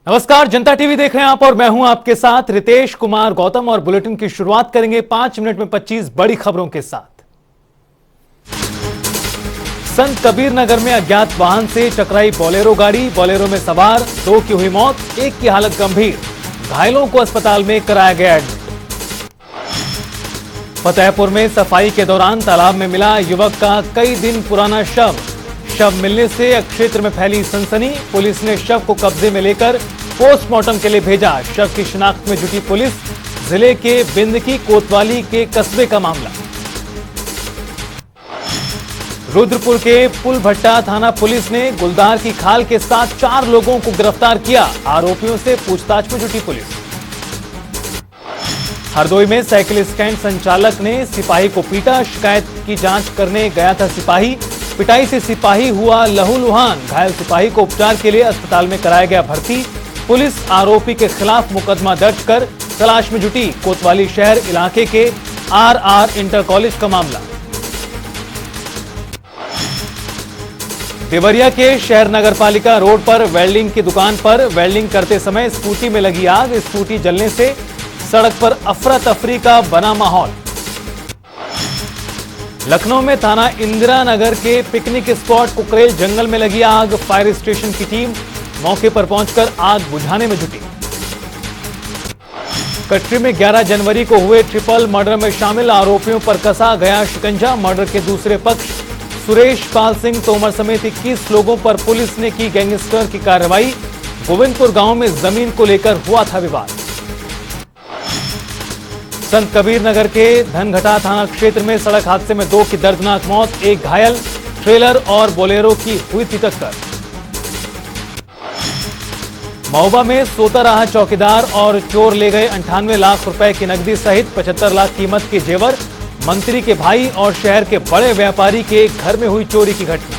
नमस्कार, जनता टीवी देख रहे हैं आप और मैं हूं आपके साथ रितेश कुमार गौतम और बुलेटिन की शुरुआत करेंगे 5 मिनट में 25 बड़ी खबरों के साथ। संत कबीर नगर में अज्ञात वाहन से टकराई बोलेरो गाड़ी। बोलेरो में सवार 2 की हुई मौत, 1 की हालत गंभीर, घायलों को अस्पताल में कराया गया एडमिट। फतेहपुर में सफाई के दौरान तालाब में मिला युवक का कई दिन पुराना शव मिलने से क्षेत्र में फैली सनसनी। पुलिस ने शव को कब्जे में लेकर पोस्टमार्टम के लिए भेजा। शव की शिनाख्त में जुटी पुलिस। जिले के बिंदकी कोतवाली के कस्बे का मामला। रुद्रपुर के पुलभट्टा थाना पुलिस ने गुलदार की खाल के साथ 4 लोगों को गिरफ्तार किया। आरोपियों से पूछताछ में जुटी पुलिस। हरदोई में साइकिल स्टैंड संचालक ने सिपाही को पीटा। शिकायत की जांच करने गया था सिपाही। पिटाई से सिपाही हुआ लहूलुहान। घायल सिपाही को उपचार के लिए अस्पताल में कराया गया भर्ती। पुलिस आरोपी के खिलाफ मुकदमा दर्ज कर तलाश में जुटी। कोतवाली शहर इलाके के आरआर इंटर कॉलेज का मामला। देवरिया के शहर नगरपालिका रोड पर वेल्डिंग की दुकान पर वेल्डिंग करते समय स्कूटी में लगी आग। स्कूटी जलने से सड़क पर अफरा तफरी का बना माहौल। लखनऊ में थाना इंदिरा नगर के पिकनिक स्पॉट कुकरेल जंगल में लगी आग। फायर स्टेशन की टीम मौके पर पहुंचकर आग बुझाने में जुटी। कटरी में 11 जनवरी को हुए ट्रिपल मर्डर में शामिल आरोपियों पर कसा गया शिकंजा। मर्डर के दूसरे पक्ष सुरेश पाल सिंह तोमर समेत 21 लोगों पर पुलिस ने की गैंगस्टर की कार्रवाई। गोविंदपुर गांव में जमीन को लेकर हुआ था विवाद। संत कबीर नगर के धनघटा थाना क्षेत्र में सड़क हादसे में 2 की दर्दनाक मौत, 1 घायल। ट्रेलर और बोलेरो की हुई थी टक्कर। महोबा में सोता रहा चौकीदार और चोर ले गए 98 लाख रुपए की नकदी सहित 75 लाख कीमत के जेवर। मंत्री के भाई और शहर के बड़े व्यापारी के घर में हुई चोरी की घटना।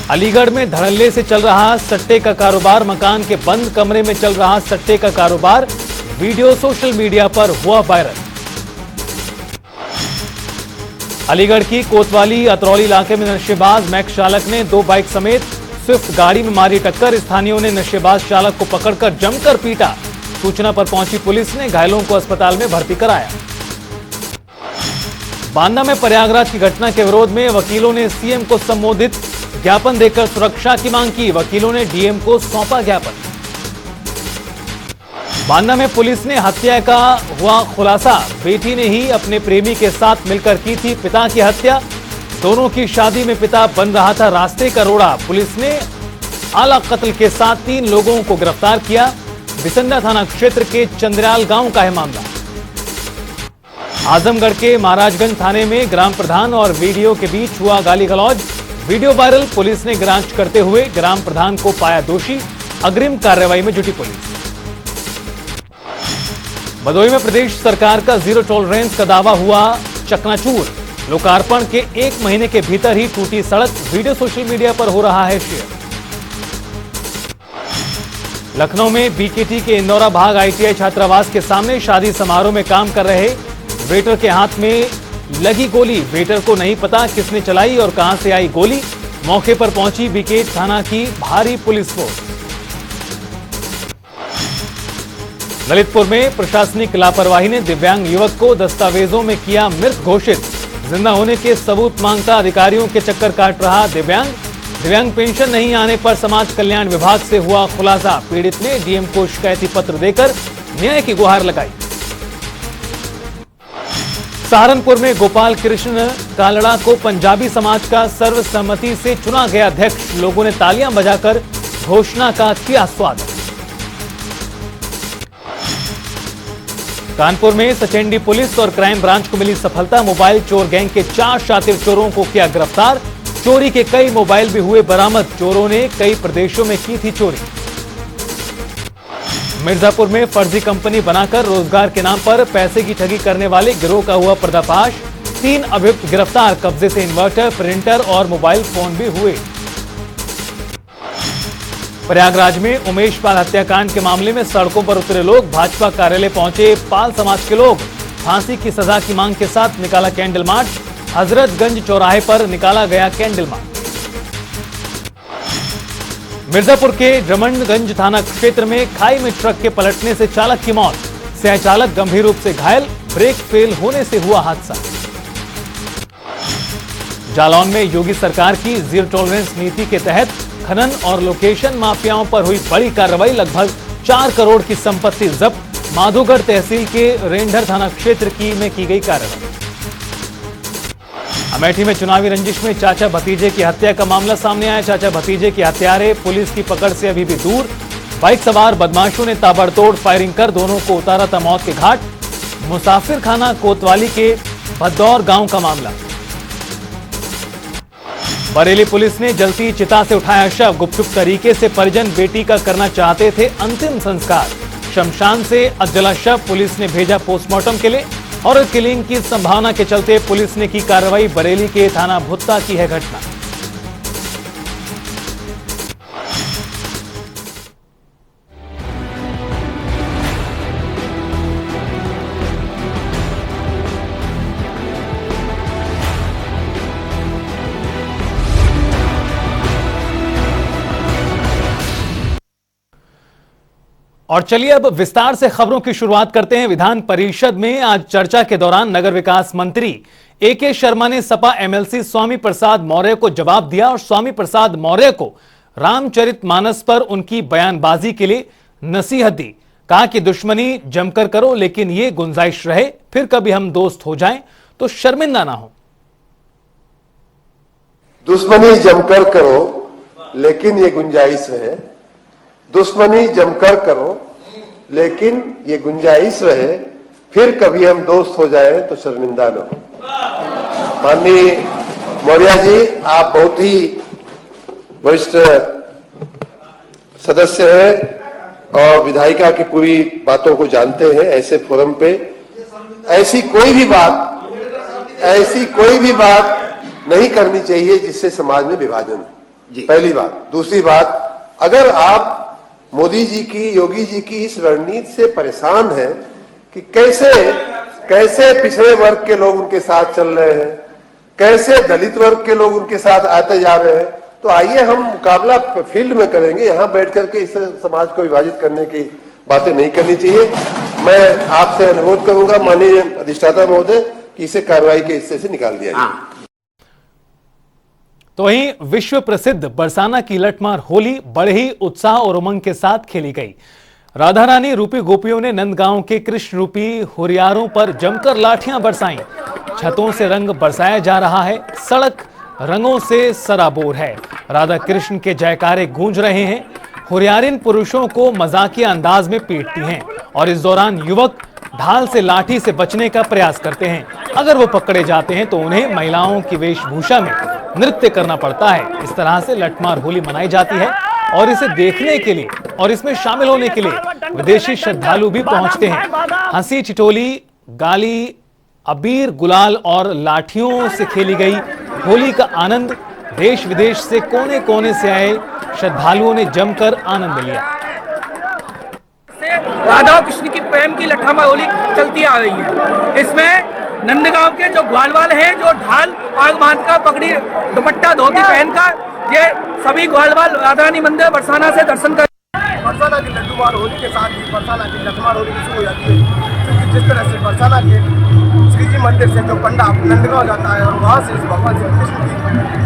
अलीगढ़ में धड़ल्ले से चल रहा सट्टे का कारोबार। मकान के बंद कमरे में चल रहा सट्टे का कारोबार। वीडियो सोशल मीडिया पर हुआ वायरल। अलीगढ़ की कोतवाली अतरौली इलाके में नशेबाज मैक्स चालक ने 2 बाइक समेत स्विफ्ट गाड़ी में मारी टक्कर। स्थानियों ने नशेबाज चालक को पकड़कर जमकर पीटा। सूचना पर पहुंची पुलिस ने घायलों को अस्पताल में भर्ती कराया। बांदा में प्रयागराज की घटना के विरोध में वकीलों ने सीएम को संबोधित ज्ञापन देकर सुरक्षा की मांग की। वकीलों ने डीएम को सौंपा ज्ञापन। बांदा में पुलिस ने हत्या का हुआ खुलासा। बेटी ने ही अपने प्रेमी के साथ मिलकर की थी पिता की हत्या। दोनों की शादी में पिता बन रहा था रास्ते का रोड़ा। पुलिस ने आला कत्ल के साथ 3 लोगों को गिरफ्तार किया। बिसंडा थाना क्षेत्र के चंद्रयाल गांव का है मामला। आजमगढ़ के महाराजगंज थाने में ग्राम प्रधान और वीडियो के बीच हुआ गाली गलौज। Video viral. पुलिस ने जांच करते हुए ग्राम प्रधान को पाया दोषी। अग्रिम कार्रवाई में जुटी पुलिस। भदोही में प्रदेश सरकार का जीरो टॉलरेंस का दावा हुआ चकनाचूर। लोकार्पण के 1 महीने के भीतर ही टूटी सड़क। वीडियो सोशल मीडिया पर हो रहा है शेयर। लखनऊ में बीकेटी के इंदौरा भाग आईटीआई छात्रावास के सामने शादी समारोह में काम कर रहे वेटर के हाथ में लगी गोली। वेटर को नहीं पता किसने चलाई और कहां से आई गोली। मौके पर पहुंची बीकेट थाना की भारी पुलिस फोर्स। ललितपुर में प्रशासनिक लापरवाही ने दिव्यांग युवक को दस्तावेजों में किया मृत घोषित। जिंदा होने के सबूत मांगता अधिकारियों के चक्कर काट रहा दिव्यांग पेंशन नहीं आने पर समाज कल्याण विभाग से हुआ खुलासा। पीड़ित ने डीएम को शिकायती पत्र देकर न्याय की गुहार लगाई। सहारनपुर में गोपाल कृष्ण कालड़ा को पंजाबी समाज का सर्वसम्मति से चुना गया अध्यक्ष। लोगों ने तालियां बजाकर घोषणा का किया स्वागत। कानपुर में सचेंडी पुलिस और क्राइम ब्रांच को मिली सफलता। मोबाइल चोर गैंग के 4 शातिर चोरों को किया गिरफ्तार। चोरी के कई मोबाइल भी हुए बरामद। चोरों ने कई प्रदेशों में की थी चोरी। मिर्जापुर में फर्जी कंपनी बनाकर रोजगार के नाम पर पैसे की ठगी करने वाले गिरोह का हुआ पर्दाफाश। 3 अभियुक्त गिरफ्तार। कब्जे से इन्वर्टर, प्रिंटर और मोबाइल फोन भी हुए। प्रयागराज में उमेश पाल हत्याकांड के मामले में सड़कों पर उतरे लोग। भाजपा कार्यालय पहुंचे पाल समाज के लोग। फांसी की सजा की मांग के साथ निकाला कैंडल मार्च। हजरतगंज चौराहे पर निकाला गया कैंडल मार्च। मिर्जापुर के रमणगंज थाना क्षेत्र में खाई में ट्रक के पलटने से चालक की मौत, सह चालक गंभीर रूप से घायल, ब्रेक फेल होने से हुआ हादसा। जालौन में योगी सरकार की जीरो टॉलरेंस नीति के तहत खनन और लोकेशन माफियाओं पर हुई बड़ी कार्रवाई, लगभग 4 करोड़ की संपत्ति जब्त। माधोगढ़ तहसील के रेंढर थाना क्षेत्र में की गई कार्रवाई। अमेठी में चुनावी रंजिश में चाचा भतीजे की हत्या का मामला सामने आया। चाचा भतीजे के हत्यारे पुलिस की पकड़ से अभी भी दूर। बाइक सवार बदमाशों ने ताबड़तोड़ फायरिंग कर दोनों को उतारा था मौत के घाट। मुसाफिर खाना कोतवाली के भदौर गांव का मामला। बरेली पुलिस ने जलती चिता से उठाया शव, गुपचुप तरीके से परिजन बेटी का करना चाहते थे अंतिम संस्कार। शमशान से अधजला शव पुलिस ने भेजा पोस्टमार्टम के लिए। और किलिंग की संभावना के चलते पुलिस ने की कार्रवाई। बरेली के थाना भुत्ता की है घटना। और चलिए अब विस्तार से खबरों की शुरुआत करते हैं। विधान परिषद में आज चर्चा के दौरान नगर विकास मंत्री एके शर्मा ने सपा एमएलसी स्वामी प्रसाद मौर्य को जवाब दिया और स्वामी प्रसाद मौर्य को रामचरितमानस पर उनकी बयानबाजी के लिए नसीहत दी। कहा कि दुश्मनी जमकर करो, लेकिन ये गुंजाइश रहे फिर कभी हम दोस्त हो जाएं तो शर्मिंदा ना हो। दुश्मनी जमकर करो लेकिन ये गुंजाइश रहे, दुश्मनी जमकर करो लेकिन ये गुंजाइश रहे फिर कभी हम दोस्त हो जाए तो शर्मिंदा न हो। माननीय मौर्य जी, आप बहुत ही वरिष्ठ सदस्य हैं और विधायिका की पूरी बातों को जानते हैं। ऐसे फोरम पे ऐसी कोई भी बात नहीं करनी चाहिए जिससे समाज में विभाजन हो। पहली बात। दूसरी बात, अगर आप मोदी जी की, योगी जी की इस रणनीति से परेशान है कि कैसे पिछड़े वर्ग के लोग उनके साथ चल रहे हैं, कैसे दलित वर्ग के लोग उनके साथ आते जा रहे हैं, तो आइए हम मुकाबला फील्ड में करेंगे। यहाँ बैठ करके इस समाज को विभाजित करने की बातें नहीं करनी चाहिए। मैं आपसे अनुरोध करूंगा माननीय अधिष्ठाता महोदय कि इसे कार्रवाई के हिस्से से निकाल दिया जाए। तो वहीं विश्व प्रसिद्ध बरसाना की लठमार होली बड़े ही उत्साह और उमंग के साथ खेली गई। राधा रानी रूपी गोपियों ने नंदगांव के कृष्ण रूपी हुरियारों पर जमकर लाठियां बरसाईं। छतों से रंग बरसाया जा रहा है, सड़क रंगों से सराबोर है। राधा कृष्ण के जयकारे गूंज रहे हैं। हुरियारिन पुरुषों को मजाकिया अंदाज में पीटती हैं और इस दौरान युवक ढाल से लाठी से बचने का प्रयास करते हैं। अगर वो पकड़े जाते हैं तो उन्हें महिलाओं की वेशभूषा में नृत्य करना पड़ता है। इस तरह से लठमार होली मनाई जाती है और इसे देखने के लिए और इसमें शामिल होने के लिए विदेशी श्रद्धालु भी पहुंचते हैं। हंसी ठिठोली, गाली, अबीर, गुलाल और लाठियों से खेली गई होली का आनंद देश विदेश से कोने कोने से आए श्रद्धालुओं ने जमकर आनंद लिया। राधा कृष्ण की प्रेम की लठामार होली चलती आ रही है। इसमें नंदगांव के जो ग्वालवाल हैं, जो ढाल आग बांध कर पगड़ी दुपट्टा धोती पहनकर ये सभी ग्वालवाल राधा रानी मंदिर बरसाना से दर्शन कर बरसाना की लड्डूमार होली के साथ ही बरसाना की लठमार होली शुरू हो जाती है। क्योंकि जिस तरह से बरसाना के श्री जी मंदिर से जो पंडा नंदगांव जाता है और वहाँ से भगवान श्री कृष्ण की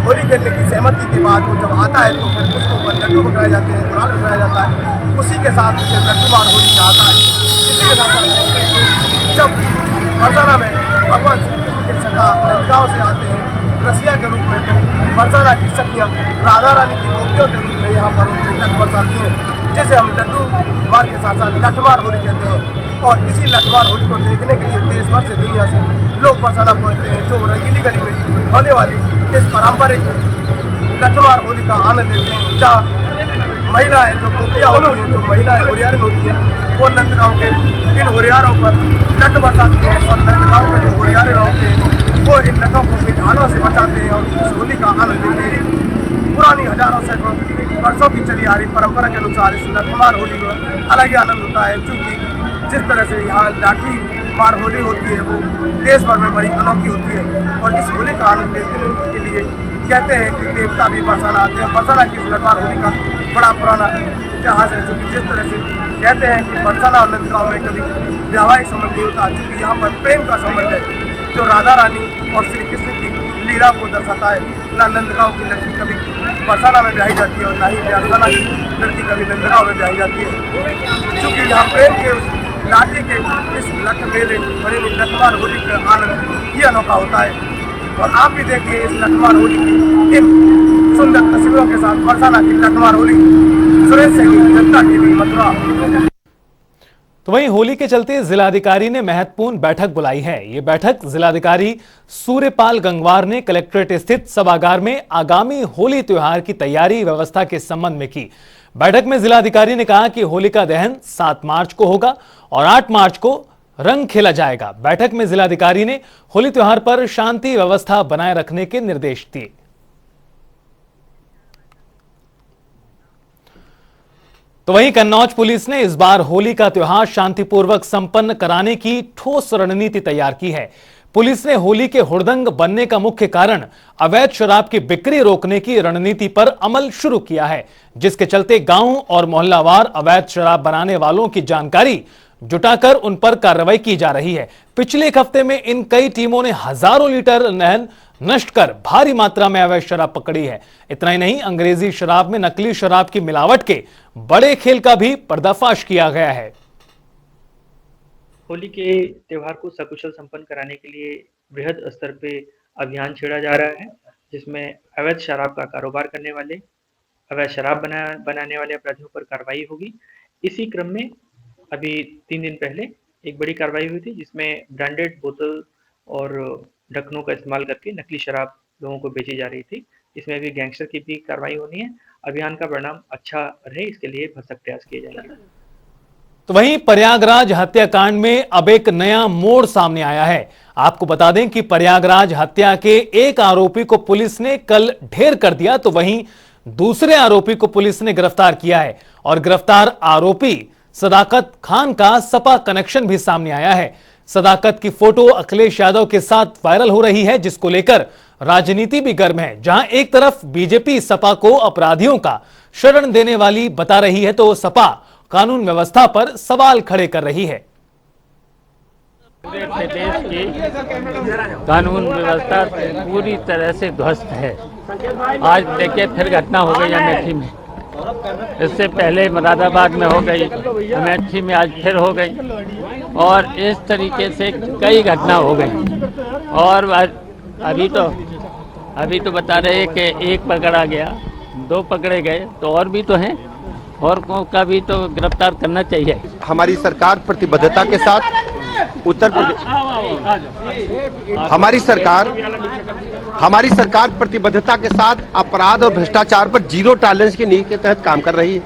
होली खेलने की सहमति के बाद वो जब आता है तो फिर उसको ऊपर लड्डू पकड़ाए जाते हैं, गुलाल पकड़ाया जाता है। उसी के साथ उसे लड्डूमार होली आता है। इसी के साथ जब बरसाना में भगवान श्री कृष्ण के सखा नंदगांव से आते हैं रसिया के रूप में, तो बरसाना की सखियाँ राधा रानी की गोपियों के रूप में यहाँ पर लट बरसाती है, जिसे हम लड्डू मार के साथ साथ लठमार होली कहते हैं। और इसी लठमार होली को देखने के लिए देश भर से दुनिया से लोग बरसाना पहुँचते हैं, जो रंगीली गली में होने वाली इस पारंपरिक लठमार होली का आनंद लेते हैं। जहाँ महिलाएं जो गोपियाँ होती हैं, जो महिलाएं होरियारें होती हैं, वो नंदगांव के इन होरियारों पर लट बरसाती हैं और नंदगांव के जो होरियारे होते हैं वो इन लटों को अपनी ढालों से बचाते हैं और इस होली का आनंद लेते हैं। पुरानी हजारों सैकड़ों वर्षों की चली आ रही परंपरा के अनुसार इस लठमार होली में अलग ही आनंद होता है। क्योंकि जिस तरह से यहाँ लाठी मार होली होती है वो देश भर में बड़ी अनोखी होती है और इस होली का आनंद लेने के लिए कहते हैं कि देवता भी बरसाना आते हैं। बरसाना की लठमार होली का बड़ा पुराना इतिहास है। चूँकि जिस तरह से कहते हैं कि बरसाना और नंदगांव में कभी वैवाहिक संबंध नहीं होता, चूँकि यहाँ पर प्रेम का संबंध है जो राधा रानी और श्री कृष्ण की लीला को दर्शाता है। ना नंदगांव की लड़की कभी बरसाना में ब्याही जाती है और ना ही बरसाना की लड़की कभी नंदगांव में ब्याही जाती है। चूँकि यहाँ प्रेम के उस लाठी के इस लठ मेले बड़े लठमार होली का आनंद ये अनोखा होता है। और आप भी देखिए इस लठमार होली की इन सुंदर तस्वीरों के साथ बरसाना की लठमार होली। सुरेश सैनी, जनता टीवी, मथुरा। तो वहीं होली के चलते जिलाधिकारी ने महत्वपूर्ण बैठक बुलाई है। ये बैठक जिलाधिकारी सूर्यपाल गंगवार ने कलेक्ट्रेट स्थित सभागार में आगामी होली त्योहार की तैयारी व्यवस्था के संबंध में की। बैठक में जिलाधिकारी ने कहा कि होलिका दहन 7 मार्च को होगा और 8 मार्च को रंग खेला जाएगा। बैठक में जिलाधिकारी ने होली त्योहार पर शांति व्यवस्था बनाए रखने के निर्देश दिए। तो वहीं कन्नौज पुलिस ने इस बार होली का त्योहार शांतिपूर्वक संपन्न कराने की ठोस रणनीति तैयार की है। पुलिस ने होली के हुड़दंग बनने का मुख्य कारण अवैध शराब की बिक्री रोकने की रणनीति पर अमल शुरू किया है, जिसके चलते गांव और मोहल्लावार अवैध शराब बनाने वालों की जानकारी जुटाकर उन पर कार्रवाई की जा रही है। पिछले एक हफ्ते में इन कई टीमों ने हजारों लीटर नहन नष्ट कर भारी मात्रा में अवैध शराब पकड़ी है। इतना ही नहीं, अंग्रेजी शराब में नकली शराब की मिलावट के बड़े खेल का भी पर्दाफाश किया गया है। होली के त्योहार को सकुशल संपन्न कराने के लिए बृहद स्तर पे अभियान छेड़ा जा रहा है, जिसमें अवैध शराब का कारोबार करने वाले, अवैध शराब बनाने वाले अपराधियों पर कार्रवाई होगी। इसी क्रम में अभी 3 दिन पहले एक बड़ी कार्रवाई हुई थी, जिसमें ब्रांडेड बोतल और ढक्कनों का इस्तेमाल करके नकली शराब लोगों को बेची जा रही थी। इसमें भी गैंगस्टर की भी कार्रवाई होनी है। अभियान का परिणाम अच्छा रहे, इसके लिए भरसक प्रयास किए जाएंगे। तो वहीं प्रयागराज हत्याकांड में अब एक नया मोड़ सामने आया है। आपको बता दें कि प्रयागराज हत्या के एक आरोपी को पुलिस ने कल ढेर कर दिया, तो वहीं दूसरे आरोपी को पुलिस ने गिरफ्तार किया है और गिरफ्तार आरोपी सदाकत खान का सपा कनेक्शन भी सामने आया है। सदाकत की फोटो अखिलेश यादव के साथ वायरल हो रही है, जिसको लेकर राजनीति भी गर्म है। जहां एक तरफ बीजेपी सपा को अपराधियों का शरण देने वाली बता रही है, तो सपा कानून व्यवस्था पर सवाल खड़े कर रही है। देश की कानून व्यवस्था पूरी तरह से ध्वस्त है। आज देखिए फिर घटना हो गई अमेठी में, इससे पहले मुरादाबाद में हो गई, अमेठी में आज फिर हो गई और इस तरीके से कई घटना हो गई। और अभी तो बता रहे हैं कि एक पकड़ा गया, 2 पकड़े गए, तो और भी तो हैं और का भी तो गिरफ्तार करना चाहिए। हमारी सरकार प्रतिबद्धता के साथ उत्तर प्रदेश हमारी सरकार प्रतिबद्धता के साथ अपराध और भ्रष्टाचार पर जीरो टॉलरेंस की नीति के तहत काम कर रही है।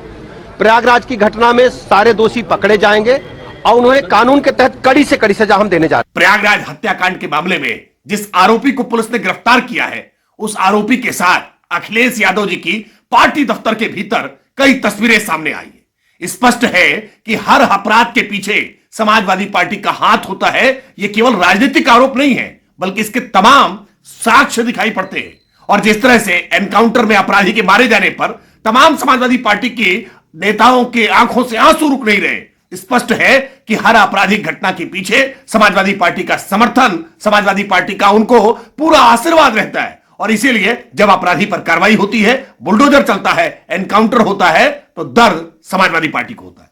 प्रयागराज की घटना में सारे दोषी पकड़े जाएंगे और उन्हें कानून के तहत कड़ी से कड़ी सजा हम देने जा रहे हैं। प्रयागराज हत्याकांड के मामले में जिस आरोपी को पुलिस ने गिरफ्तार किया है, उस आरोपी के साथ अखिलेश यादव जी की पार्टी दफ्तर के भीतर कई तस्वीरें सामने आई है। स्पष्ट है कि हर अपराध के पीछे समाजवादी पार्टी का हाथ होता है। यह केवल राजनीतिक आरोप नहीं है, बल्कि इसके तमाम साक्ष्य दिखाई पड़ते हैं। और जिस तरह से एनकाउंटर में अपराधी के मारे जाने पर तमाम समाजवादी पार्टी के नेताओं के आंखों से आंसू रुक नहीं रहे। स्पष्ट है कि हर आपराधिक घटना के पीछे समाजवादी पार्टी का समर्थन, समाजवादी पार्टी का उनको पूरा आशीर्वाद रहता है। और इसीलिए जब अपराधी पर कार्रवाई होती है, बुलडोजर चलता है, एनकाउंटर होता है, तो दर्द समाजवादी पार्टी को होता है।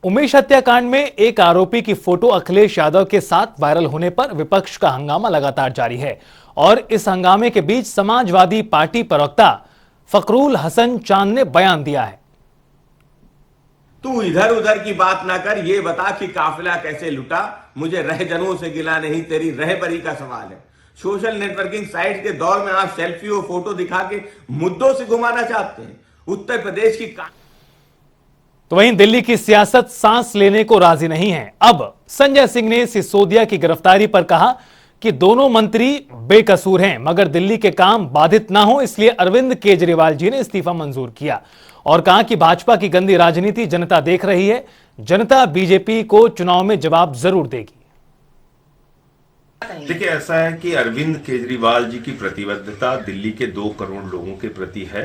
उमेश हत्याकांड में एक आरोपी की फोटो अखिलेश यादव के साथ वायरल होने पर विपक्ष का हंगामा लगातार जारी है और इस हंगामे के बीच समाजवादी पार्टी प्रवक्ता फखरुल हसन चांद ने बयान दिया है। तू इधर उधर की बात ना कर, ये बता कि काफिला कैसे लुटा। मुझे रहजनों से गिला नहीं, तेरी रहबरी का सवाल है। सोशल नेटवर्किंग साइट के दौर में आप सेल्फी और फोटो दिखा के मुद्दों से घुमाना चाहते हैं। उत्तर प्रदेश की तो वहीं दिल्ली की सियासत सांस लेने को राजी नहीं है। अब संजय सिंह ने सिसोदिया की गिरफ्तारी पर कहा कि दोनों मंत्री बेकसूर हैं, मगर दिल्ली के काम बाधित ना हो, इसलिए अरविंद केजरीवाल जी ने इस्तीफा मंजूर किया और कहा कि भाजपा की गंदी राजनीति जनता देख रही है, जनता बीजेपी को चुनाव में जवाब जरूर देगी। देखिए, ऐसा है कि अरविंद केजरीवाल जी की प्रतिबद्धता दिल्ली के 2 करोड़ लोगों के प्रति है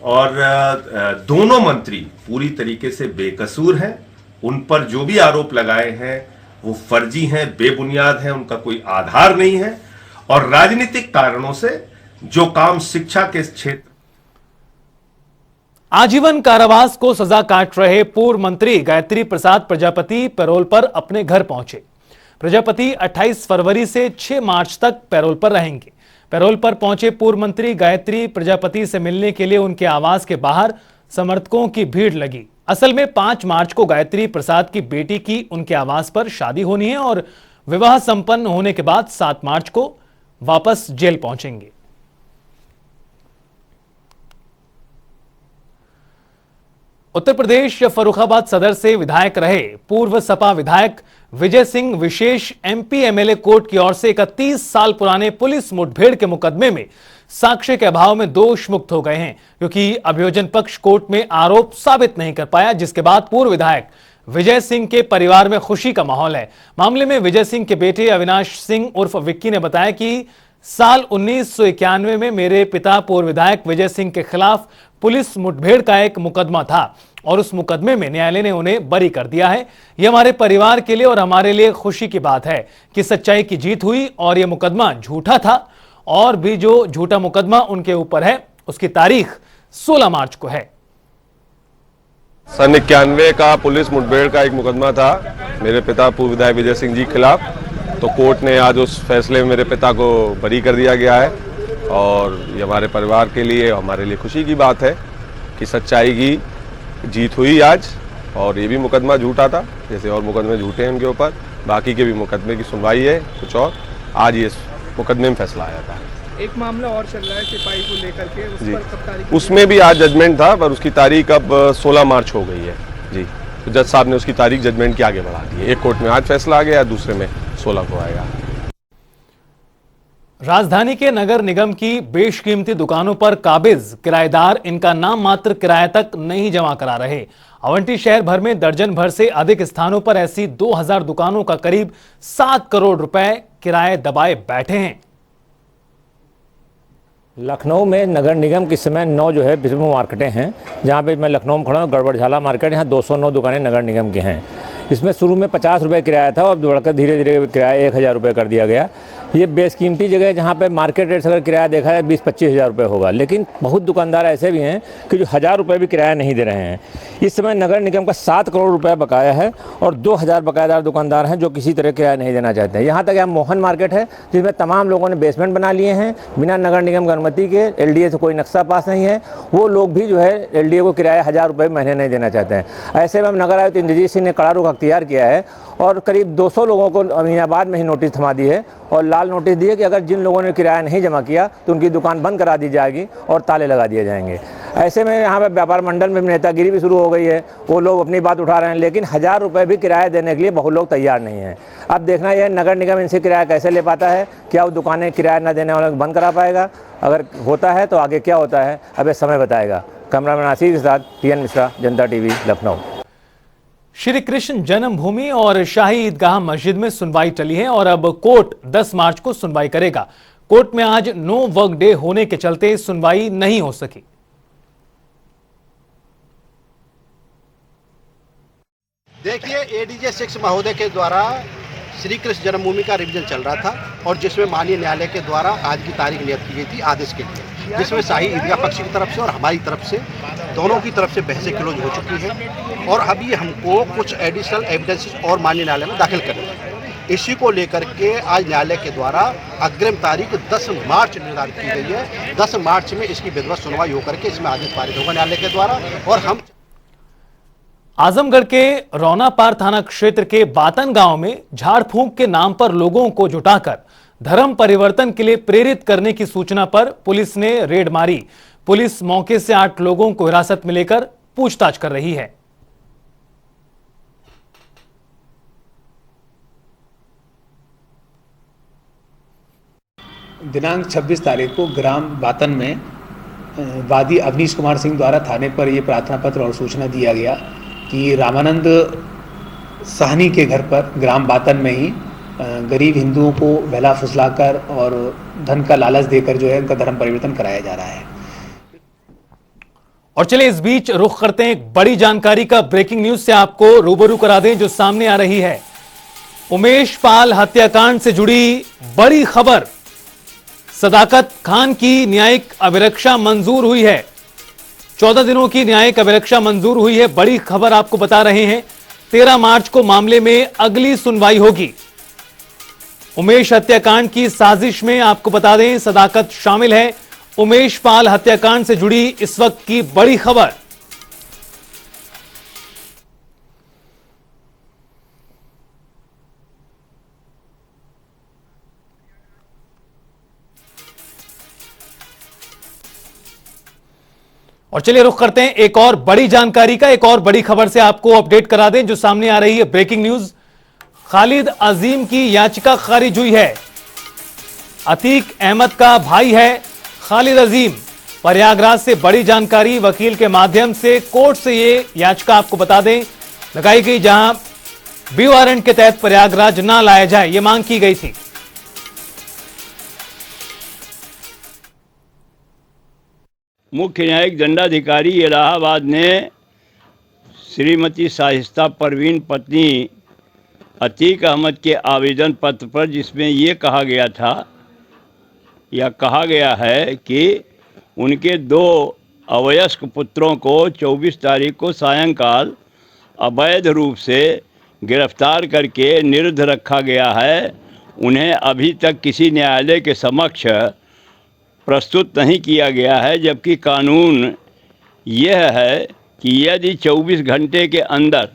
और दोनों मंत्री पूरी तरीके से बेकसूर हैं। उन पर जो भी आरोप लगाए हैं वो फर्जी हैं, बेबुनियाद हैं, उनका कोई आधार नहीं है और राजनीतिक कारणों से जो काम शिक्षा के क्षेत्र आजीवन कारावास को सजा काट रहे पूर्व मंत्री गायत्री प्रसाद प्रजापति पैरोल पर अपने घर पहुंचे। प्रजापति 28 फरवरी से 6 मार्च तक पैरोल पर रहेंगे। पैरोल पर पहुंचे पूर्व मंत्री गायत्री प्रजापति से मिलने के लिए उनके आवास के बाहर समर्थकों की भीड़ लगी। असल में 5 मार्च को गायत्री प्रसाद की बेटी की उनके आवास पर शादी होनी है और विवाह संपन्न होने के बाद 7 मार्च को वापस जेल पहुंचेंगे। उत्तर प्रदेश फर्रुखाबाद सदर से विधायक रहे पूर्व सपा विधायक विजय सिंह विशेष एमपी एमएलए कोर्ट की ओर से 31 साल पुराने पुलिस मुठभेड़ के मुकदमे में साक्ष्य के अभाव में दोष मुक्त हो गए हैं, क्योंकि अभियोजन पक्ष कोर्ट में आरोप साबित नहीं कर पाया, जिसके बाद पूर्व विधायक विजय सिंह के परिवार में खुशी का माहौल है। मामले में विजय सिंह के बेटे अविनाश सिंह उर्फ विक्की ने बताया कि साल 1991 में मेरे पिता पूर्व विधायक विजय सिंह के खिलाफ पुलिस मुठभेड़ का एक मुकदमा था और उस मुकदमे में न्यायालय ने उन्हें बरी कर दिया है। यह हमारे परिवार के लिए और हमारे लिए खुशी की बात है कि सच्चाई की जीत हुई और यह मुकदमा झूठा था और भी जो झूठा मुकदमा उनके ऊपर है उसकी तारीख 16 मार्च को है। सन 91 का पुलिस मुठभेड़ का एक मुकदमा था मेरे पिता पूर्व विधायक विजय सिंह जी के खिलाफ। तो कोर्ट ने आज उस फैसले में मेरे पिता को बरी कर दिया गया है और ये हमारे परिवार के लिए हमारे लिए खुशी की बात है कि सच्चाई की जीत हुई आज। और ये भी मुकदमा झूठा था, जैसे और मुकदमे झूठे हैं उनके ऊपर, बाकी के भी मुकदमे की सुनवाई है कुछ और। आज ये मुकदमे में फैसला आया था। एक मामला और चल रहा है सिपाही को लेकर के, उस पर कब तारीख? उसमें भी आज जजमेंट था पर उसकी तारीख अब 16 मार्च हो गई है जी। तो जज साहब ने उसकी तारीख जजमेंट के आगे बढ़ा दी है। एक कोर्ट में आज फैसला आ गया, दूसरे में 16 को आएगा। राजधानी के नगर निगम की बेशकीमती दुकानों पर काबिज किराएदार इनका नाम मात्र किराए तक नहीं जमा करा रहे। अवंती शहर भर में दर्जन भर से अधिक स्थानों पर ऐसी 2000 दुकानों का करीब 7 करोड़ रुपए किराए दबाए बैठे हैं। लखनऊ में नगर निगम के समय 9 जो है बिजनेस मार्केटें हैं, जहाँ पे मैं लखनऊ में खड़ा हूँ। गड़बड़झाला मार्केट, यहाँ 209 दुकानें नगर निगम की हैं। इसमें शुरू में 50 रुपये किराया था और बढ़कर धीरे धीरे किराया 1000 रुपये कर दिया गया। ये बेशकीमती जगह है जहाँ पे मार्केट रेट अगर किराया देखा जाए 20-25 हज़ार रुपये होगा, लेकिन बहुत दुकानदार ऐसे भी हैं कि जो 1000 रुपये भी किराया नहीं दे रहे हैं। इस समय नगर निगम का 7 करोड़ रुपये बकाया है और 2000 बकायेदार दुकानदार हैं जो किसी तरह किराया नहीं देना चाहते हैं। यहाँ तक यहाँ मोहन मार्केट है जिसमें तमाम लोगों ने बेसमेंट बना लिए हैं बिना नगर निगम की अनुमति के। एलडीए से कोई नक्शा पास नहीं है, वो लोग भी जो है एलडीए को किराया 1000 रुपये महीने नहीं देना चाहते हैं। ऐसे में अब नगर आयुक्त इंद्रजीत सिंह ने कड़ा रुख अख्तियार किया है और करीब 200 लोगों को अमीनाबाद में ही नोटिस थमा दी है और लाल नोटिस दिए कि अगर जिन लोगों ने किराया नहीं जमा किया तो उनकी दुकान बंद करा दी जाएगी और ताले लगा दिए जाएंगे। ऐसे में यहाँ पर व्यापार मंडल में नेतागिरी भी शुरू हो गई है, वो लोग अपनी बात उठा रहे हैं, लेकिन 1000 रुपये भी किराया देने के लिए बहुत लोग तैयार नहीं हैं। अब देखना यह नगर निगम इनसे किराया कैसे ले पाता है, क्या वो दुकानें किराया न देने वालों को बंद करा पाएगा, अगर होता है तो आगे क्या होता है अब ये समय बताएगा। कैमरामैन आशीष के साथ टीएन मिश्रा, जनता टीवी, लखनऊ। श्री कृष्ण जन्मभूमि और शाही ईदगाह मस्जिद में सुनवाई टली है और अब कोर्ट 10 मार्च को सुनवाई करेगा। कोर्ट में आज नो वर्क डे होने के चलते सुनवाई नहीं हो सकी। देखिए, एडीजे 6 महोदय के द्वारा श्री कृष्ण जन्मभूमि का रिवीजन चल रहा था और जिसमें माननीय न्यायालय के द्वारा आज की तारीख नियत की गई थी आदेश के लिए, जिसमें शाही ईदगाह पक्ष की तरफ से और हमारी तरफ से दोनों की तरफ से बहसें क्लोज हो चुकी हैं और अभी हमको कुछ एडिशनल एविडेंसेस और माननीय न्यायालय में दाखिल करने हैं। इसी को लेकर के आज न्यायालय के द्वारा अग्रिम तारीख 10 मार्च निर्धारित की गई है। 10 मार्च में इसकी विधिवत सुनवाई होकर के इसमें आदेश पारित होगा न्यायालय के द्वारा। और हम आजमगढ़ के रौनापार थाना क्षेत्र के बातन गांव में झाड़ फूंक के नाम पर लोगों को जुटाकर धर्म परिवर्तन के लिए प्रेरित करने की सूचना पर पुलिस ने रेड मारी। पुलिस मौके से 8 लोगों को हिरासत में लेकर पूछताछ कर रही है। दिनांक 26 तारीख को ग्राम बातन में वादी अवनीश कुमार सिंह द्वारा थाने पर यह प्रार्थना पत्र और सूचना दिया गया कि रामानंद साहनी के घर पर ग्राम बातन में ही गरीब हिंदुओं को बहला फुसलाकर और धन का लालच देकर जो है उनका धर्म परिवर्तन कराया जा रहा है। और चलिए इस बीच रुख करते हैं एक बड़ी जानकारी का। ब्रेकिंग न्यूज से आपको रूबरू करा दें जो सामने आ रही है। उमेश पाल हत्याकांड से जुड़ी बड़ी खबर। सदाकत खान की न्यायिक अभिरक्षा मंजूर हुई है। 14 दिनों की न्यायिक अभिरक्षा मंजूर हुई है। बड़ी खबर आपको बता रहे हैं। 13 मार्च को मामले में अगली सुनवाई होगी। उमेश हत्याकांड की साजिश में आपको बता दें सदाकत शामिल है। उमेश पाल हत्याकांड से जुड़ी इस वक्त की बड़ी खबर। और चलिए रुख करते हैं एक और बड़ी जानकारी का। एक और बड़ी खबर से आपको अपडेट करा दें जो सामने आ रही है। ब्रेकिंग न्यूज, खालिद अजीम की याचिका खारिज हुई है। अतीक अहमद का भाई है खालिद अजीम। प्रयागराज से बड़ी जानकारी वकील के माध्यम से कोर्ट से ये याचिका आपको बता दें लगाई गई, जहां बी वारंट के तहत प्रयागराज ना लाया जाए, ये मांग की गई थी। मुख्य न्यायिक दंडाधिकारी इलाहाबाद ने श्रीमती शाइस्ता परवीन पत्नी अतीक अहमद के आवेदन पत्र पर, जिसमें ये कहा गया था या कहा गया है कि उनके 2 अवयस्क पुत्रों को 24 तारीख को सायंकाल अवैध रूप से गिरफ्तार करके निरुद्ध रखा गया है, उन्हें अभी तक किसी न्यायालय के समक्ष प्रस्तुत नहीं किया गया है। जबकि कानून यह है कि यदि 24 घंटे के अंदर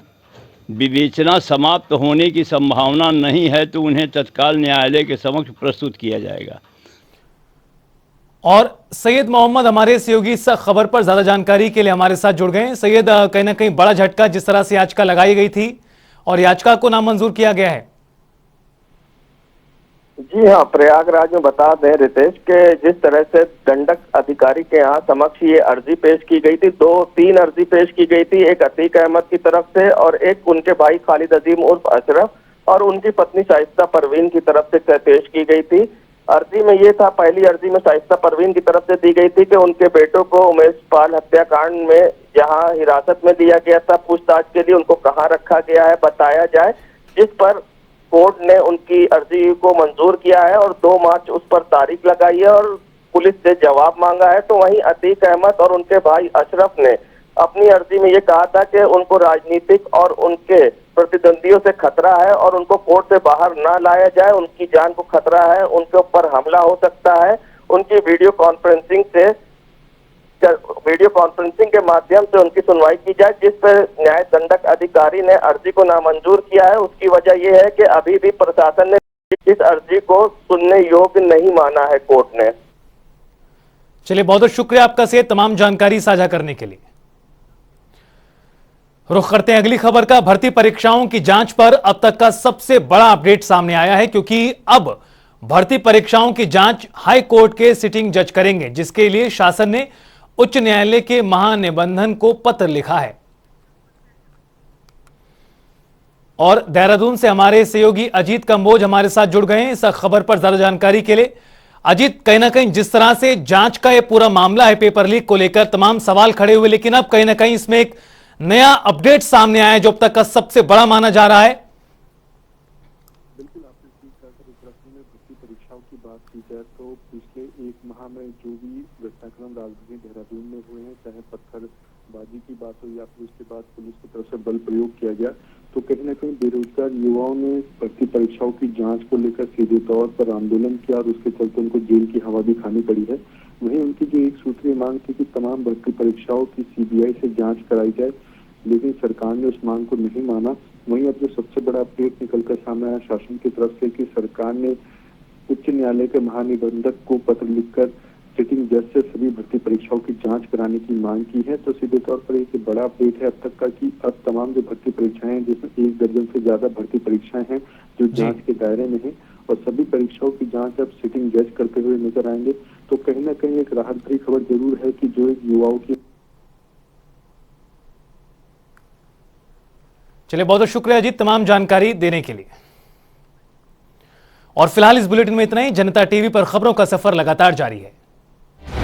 विवेचना समाप्त होने की संभावना नहीं है तो उन्हें तत्काल न्यायालय के समक्ष प्रस्तुत किया जाएगा। और सैयद मोहम्मद हमारे सहयोगी इस खबर पर ज्यादा जानकारी के लिए हमारे साथ जुड़ गए हैं। सैयद, कहीं ना कहीं बड़ा झटका जिस तरह से याचिका लगाई गई थी और याचिका को नामंजूर किया गया है। जी हाँ, प्रयागराज में बता दें रितेश के जिस तरह से दंडक अधिकारी के यहाँ समक्ष ये अर्जी पेश की गई थी, 2-3 अर्जी पेश की गई थी। एक अतीक अहमद की तरफ से और एक उनके भाई खालिद अजीम उर्फ अशरफ और उनकी पत्नी शाइस्ता परवीन की तरफ से पेश की गई थी। अर्जी में ये था, पहली अर्जी में शाइस्ता परवीन की तरफ से दी गई थी कि उनके बेटों को उमेश पाल हत्याकांड में जहां हिरासत में दिया गया था पूछताछ के लिए, उनको कहाँ रखा गया है बताया जाए, जिस पर कोर्ट ने उनकी अर्जी को मंजूर किया है और 2 मार्च उस पर तारीख लगाई है और पुलिस से जवाब मांगा है। तो वहीं अतीक अहमद और उनके भाई अशरफ ने अपनी अर्जी में ये कहा था कि उनको राजनीतिक और उनके प्रतिद्वंदियों से खतरा है और उनको कोर्ट से बाहर ना लाया जाए, उनकी जान को खतरा है, उनके ऊपर हमला हो सकता है। उनकी वीडियो कॉन्फ्रेंसिंग के माध्यम से उनकी सुनवाई की जाए, जिस पर न्याय दंडक अधिकारी ने अर्जी को नामंजूर किया है। उसकी वजह यह है कि अभी भी प्रशासन ने इस अर्जी को सुनने योग्य नहीं माना है कोर्ट ने। चलिए, बहुत बहुत शुक्रिया आपका सैयद तमाम जानकारी साझा करने के लिए। रुख करते हैं अगली खबर का। भर्ती परीक्षाओं की जांच पर अब तक का सबसे बड़ा अपडेट सामने आया है, क्योंकि अब भर्ती परीक्षाओं की जांच हाई कोर्ट के सिटिंग जज करेंगे, जिसके लिए शासन ने उच्च न्यायालय के महानिबंधन को पत्र लिखा है। और देहरादून से हमारे सहयोगी अजीत कंबोज हमारे साथ जुड़ गए हैं इस खबर पर ज्यादा जानकारी के लिए। अजीत, कहीं ना कहीं जिस तरह से जांच का ये पूरा मामला है पेपर लीक को लेकर, तमाम सवाल खड़े हुए, लेकिन अब कहीं ना कहीं इसमें एक नया अपडेट सामने आया है जो अब तक का सबसे बड़ा माना जा रहा है। बिल्कुल, आपने ठीक कहा। उत्तराखंड में भर्ती परीक्षाओं की बात की जाए तो पिछले 1 माह में जो भी घटनाक्रम राजधानी देहरादून में हुए हैं, चाहे पत्थरबाजी की बात हो या फिर उसके बाद पुलिस की तरफ से बल प्रयोग किया गया, तो कहीं न कहीं बेरोजगार युवाओं ने भर्ती परीक्षाओं की जांच को लेकर सीधे तौर पर आंदोलन किया और उसके चलते उनको जेल की हवा भी खानी पड़ी है। वहीं उनकी जो एक सूत्रीय मांग थी कि तमाम भर्ती परीक्षाओं की सीबीआई से जांच कराई जाए, लेकिन सरकार ने उस मांग को नहीं माना। वहीं अब जो सबसे बड़ा अपडेट निकलकर सामने आया शासन की तरफ से कि सरकार ने उच्च न्यायालय के महानिबंधक को पत्र लिखकर सिटिंग जज से सभी भर्ती परीक्षाओं की जांच कराने की मांग की है। तो सीधे तौर पर एक बड़ा अपडेट है अब तक का कि अब तमाम जो भर्ती परीक्षाएं हैं, जिसमें 1 दर्जन से ज्यादा भर्ती परीक्षाएं हैं जो जांच के दायरे में है और सभी परीक्षाओं की जांच अब सिटिंग जज करते हुए नजर आएंगे। तो कहीं ना कहीं एक राहत भरी खबर जरूर है कि जो एक युवाओं की। चलिए, बहुत बहुत शुक्रिया अजीत तमाम जानकारी देने के लिए। और फिलहाल इस बुलेटिन में इतना ही। जनता टीवी पर खबरों का सफर लगातार जारी है।